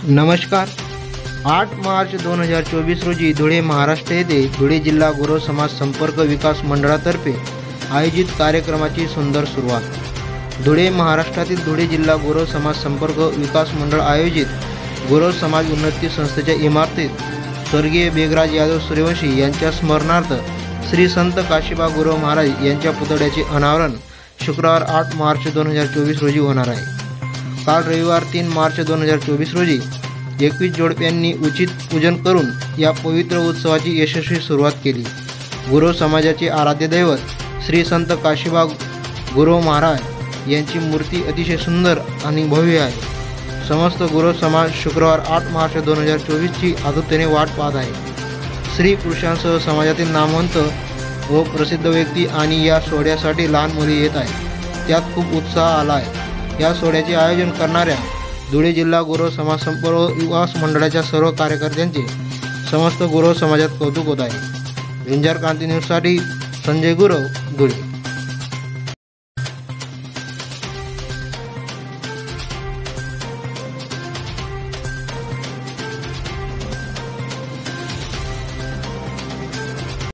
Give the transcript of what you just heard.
नमस्कार। 8 मार्च 2024 रोजी धुळे महाराष्ट्र येथे धुळे जिल्हा गुरव समाज संपर्क विकास मंडळातर्फे आयोजित कार्यक्रमाची सुंदर सुरुवात। धुळे महाराष्ट्रातील धुळे जिल्हा गुरव समाज संपर्क विकास मंडळ आयोजित गुरव समाज उन्नती संस्थेच्या इमारतीत स्वर्गीय बेगराज यादव सूर्यवंशी यांच्या स्मरणार्थ श्री संत काशीबा गुरव महाराज यांच्या पुतळ्याचे अनावरण शुक्रवार 8 मार्च 2024 रोजी होणार आहे। काल रविवार 3 मार्च 2024 रोजी 21 जोडप्यांनी उचित पूजन करून या पवित्र उत्सवाची यशस्वी सुरुवात केली। गुरव समाजाचे आराध्य दैवत श्री संत काशीबा गुरव महाराज यांची मूर्ती अतिशय सुंदर आणि भव्य आहे। समस्त गुरव समाज शुक्रवार 8 मार्च 2024 ची आतुरतेने वाट पाहत आहे। स्त्री पुरुषांसह समाजातील नामवंत व प्रसिद्ध व्यक्ती आणि या सोहळ्यासाठी लहान मुले येत आहेत, त्यात खूप उत्साह आला आहे। या सोहळ्याचे आयोजन करणाऱ्या धुळे जिल्हा गुरव समाज संपर्क विकास मंडळाच्या सर्व कार्यकर्त्यांचे समस्त गुरव समाजात कौतुक होत आहे। विंजार क्रांती न्यूजसाठी संजय गुरव, धुळे।